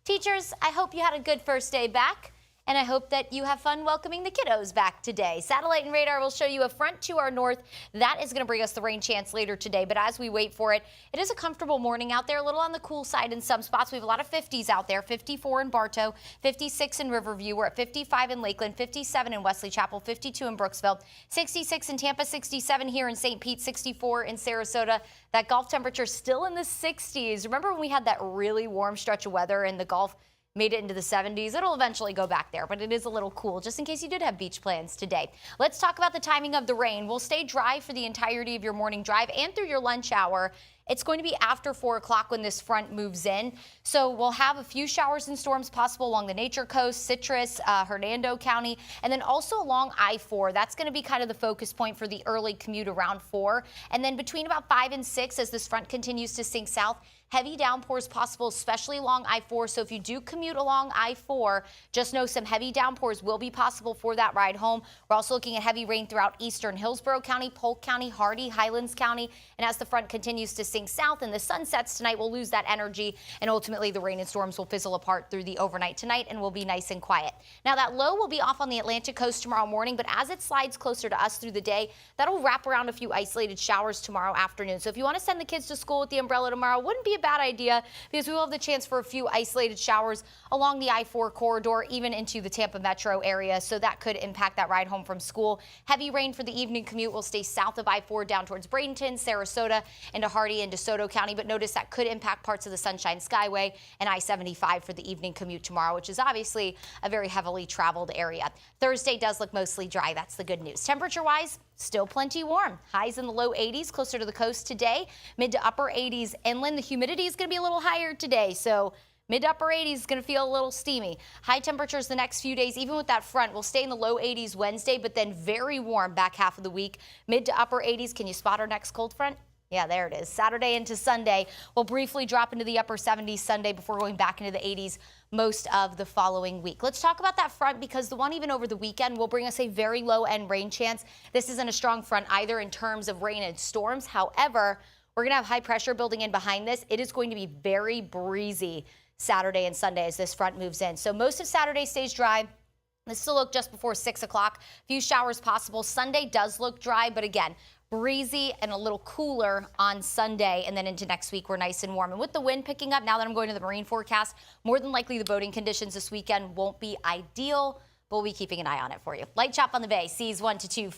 Teachers, I hope you had a good first day back, and I hope that you have fun welcoming the kiddos back today. Satellite and radar will show you a front to our north. That is going to bring us the rain chance later today, but as we wait for it, it is a comfortable morning out there, a little on the cool side in some spots. We have a lot of 50s out there, 54 in Bartow, 56 in Riverview. We're at 55 in Lakeland, 57 in Wesley Chapel, 52 in Brooksville, 66 in Tampa, 67 here in St. Pete, 64 in Sarasota. That Gulf temperature still in the 60s. Remember when we had that really warm stretch of weather in the Gulf? Made it into the 70s. It'll eventually go back there, but it is a little cool just in case you did have beach plans today. Let's talk about the timing of the rain. We'll stay dry for the entirety of your morning drive and through your lunch hour. It's going to be after 4 o'clock when this front moves in. So we'll have a few showers and storms possible along the Nature Coast, Citrus, Hernando County, and then also along I-4. That's going to be kind of the focus point for the early commute around 4. And then between about 5 and 6, as this front continues to sink south, heavy downpours possible, especially along I-4. So if you do commute along I-4, just know some heavy downpours will be possible for that ride home. We're also looking at heavy rain throughout eastern Hillsborough County, Polk County, Hardy, Highlands County. And as the front continues to sink south and the sun sets tonight, we'll lose that energy. And ultimately, the rain and storms will fizzle apart through the overnight tonight and will be nice and quiet. Now, that low will be off on the Atlantic coast tomorrow morning, but as it slides closer to us through the day, that'll wrap around a few isolated showers tomorrow afternoon. So if you want to send the kids to school with the umbrella tomorrow, wouldn't be a bad idea because we will have the chance for a few isolated showers along the I-4 corridor, even into the Tampa metro area. So that could impact that ride home from school. Heavy rain for the evening commute will stay south of I-4 down towards Bradenton, Sarasota, into Hardy and DeSoto County. But notice that could impact parts of the Sunshine Skyway and I-75 for the evening commute tomorrow, which is obviously a very heavily traveled area. Thursday does look mostly dry. That's the good news. Temperature-wise, still plenty warm. Highs in the low 80s closer to the coast today. Mid to upper 80s inland. The humidity is going to be a little higher today, so mid to upper 80s is going to feel a little steamy. High temperatures the next few days, even with that front, will stay in the low 80s Wednesday, but then very warm back half of the week. Mid to upper 80s. Can you spot our next cold front? Yeah, there it is. Saturday into Sunday, we'll briefly drop into the upper 70s Sunday before going back into the 80s most of the following week. Let's talk about that front because the one even over the weekend will bring us a very low end rain chance. This isn't a strong front either in terms of rain and storms. However, we're going to have high pressure building in behind this. It is going to be very breezy Saturday and Sunday as this front moves in. So most of Saturday stays dry. This still look just before 6 o'clock. A few showers possible. Sunday does look dry, but again, breezy and a little cooler on Sunday, and then into next week we're nice and warm. And with the wind picking up, now that I'm going to the marine forecast, more than likely the boating conditions this weekend won't be ideal, but we'll be keeping an eye on it for you. Light chop on the bay, seas 1 to 2 feet.